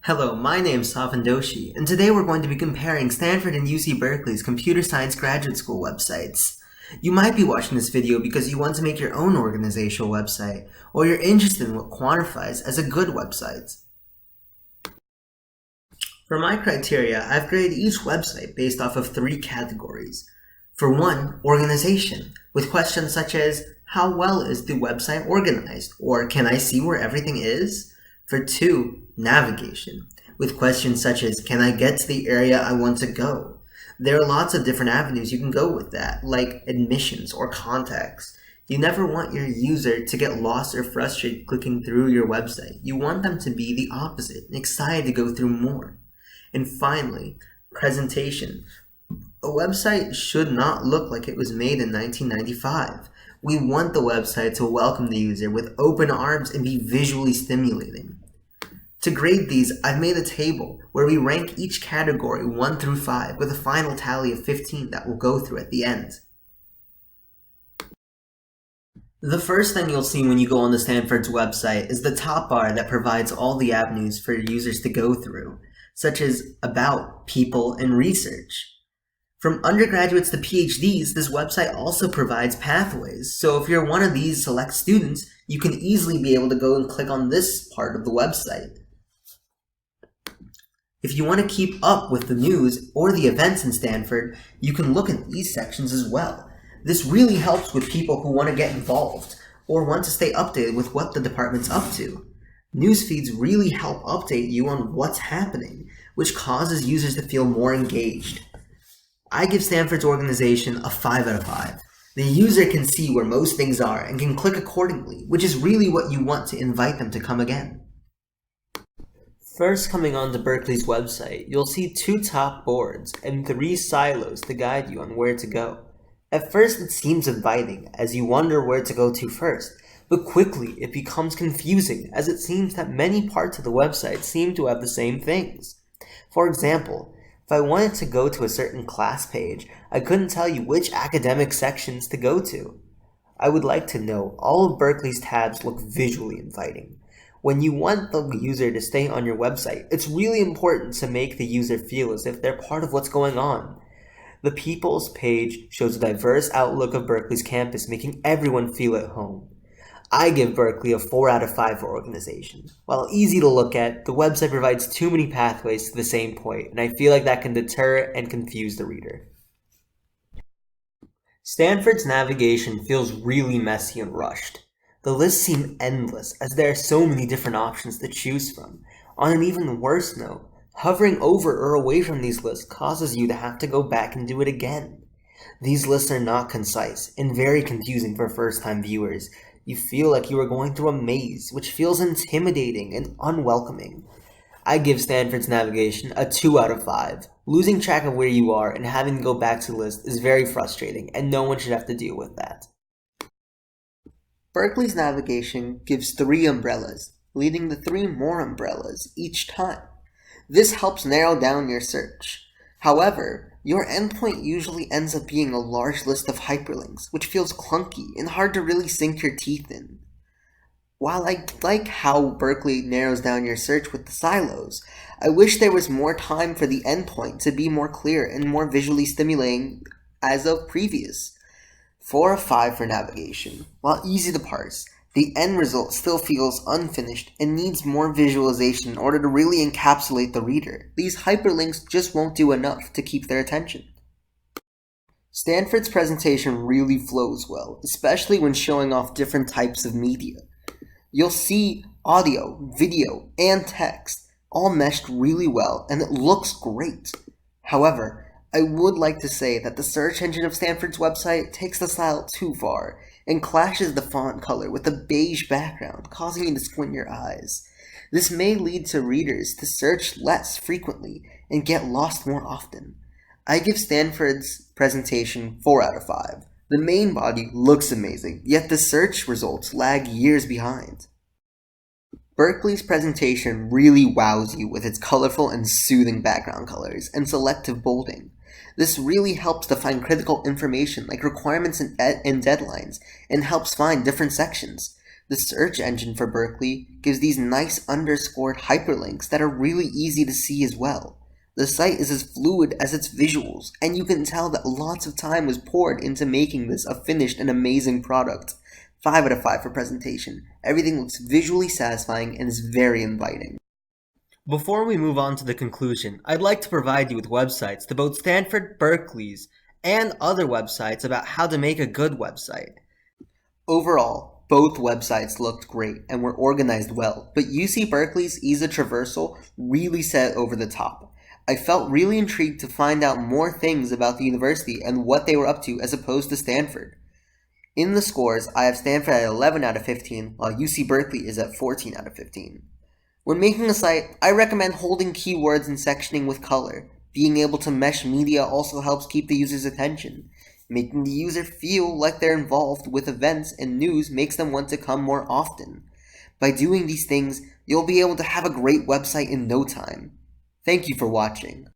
Hello, my name's Savan Doshi, and today we're going to be comparing Stanford and UC Berkeley's computer science graduate school websites. You might be watching this video because you want to make your own organizational website, or you're interested in what quantifies as a good website. For my criteria, I've graded each website based off of 3 categories. For 1, organization, with questions such as, how well is the website organized, or can I see where everything is? For 2, navigation, with questions such as, can I get to the area I want to go? There are lots of different avenues you can go with that, like admissions or contacts. You never want your user to get lost or frustrated clicking through your website. You want them to be the opposite and excited to go through more. And finally, presentation. A website should not look like it was made in 1995. We want the website to welcome the user with open arms and be visually stimulating. To grade these, I've made a table where we rank each category 1 through 5 with a final tally of 15 that we'll go through at the end. The first thing you'll see when you go on the Stanford's website is the top bar that provides all the avenues for users to go through, such as about, people, and research. From undergraduates to PhDs, this website also provides pathways, so if you're one of these select students, you can easily be able to go and click on this part of the website. If you want to keep up with the news or the events in Stanford, you can look at these sections as well. This really helps with people who want to get involved or want to stay updated with what the department's up to. News feeds really help update you on what's happening, which causes users to feel more engaged. I give Stanford's organization a 5 out of 5. The user can see where most things are and can click accordingly, which is really what you want to invite them to come again. First, coming onto Berkeley's website, you'll see 2 top boards and 3 silos to guide you on where to go. At first it seems inviting, as you wonder where to go to first, but quickly it becomes confusing as it seems that many parts of the website seem to have the same things. For example, if I wanted to go to a certain class page, I couldn't tell you which academic sections to go to. I would like to know all of Berkeley's tabs look visually inviting. When you want the user to stay on your website, it's really important to make the user feel as if they're part of what's going on. The People's page shows a diverse outlook of Berkeley's campus, making everyone feel at home. I give Berkeley a 4 out of 5 for organization. While easy to look at, the website provides too many pathways to the same point, and I feel like that can deter and confuse the reader. Stanford's navigation feels really messy and rushed. The lists seem endless, as there are so many different options to choose from. On an even worse note, hovering over or away from these lists causes you to have to go back and do it again. These lists are not concise and very confusing for first-time viewers. You feel like you are going through a maze, which feels intimidating and unwelcoming. I give Stanford's navigation a 2 out of 5. Losing track of where you are and having to go back to the list is very frustrating, and no one should have to deal with that. Berkeley's navigation gives 3 umbrellas, leading to 3 more umbrellas each time. This helps narrow down your search. However, your endpoint usually ends up being a large list of hyperlinks, which feels clunky and hard to really sink your teeth in. While I like how Berkeley narrows down your search with the silos, I wish there was more time for the endpoint to be more clear and more visually stimulating as of previous. 4 out of 5 for navigation. While easy to parse, the end result still feels unfinished and needs more visualization in order to really encapsulate the reader. These hyperlinks just won't do enough to keep their attention. Stanford's presentation really flows well, especially when showing off different types of media. You'll see audio, video, and text all meshed really well, and it looks great. However, I would like to say that the search engine of Stanford's website takes the style too far and clashes the font color with a beige background, causing you to squint your eyes. This may lead to readers to search less frequently and get lost more often. I give Stanford's presentation 4 out of 5. The main body looks amazing, yet the search results lag years behind. Berkeley's presentation really wows you with its colorful and soothing background colors and selective bolding. This really helps to find critical information like requirements and deadlines, and helps find different sections. The search engine for Berkeley gives these nice underscored hyperlinks that are really easy to see as well. The site is as fluid as its visuals, and you can tell that lots of time was poured into making this a finished and amazing product. 5 out of 5 for presentation. Everything looks visually satisfying and is very inviting. Before we move on to the conclusion, I'd like to provide you with websites to both Stanford, Berkeley's, and other websites about how to make a good website. Overall, both websites looked great and were organized well, but UC Berkeley's ease of traversal really set it over the top. I felt really intrigued to find out more things about the university and what they were up to as opposed to Stanford. In the scores, I have Stanford at 11 out of 15, while UC Berkeley is at 14 out of 15. When making a site, I recommend holding keywords and sectioning with color. Being able to mesh media also helps keep the user's attention. Making the user feel like they're involved with events and news makes them want to come more often. By doing these things, you'll be able to have a great website in no time. Thank you for watching.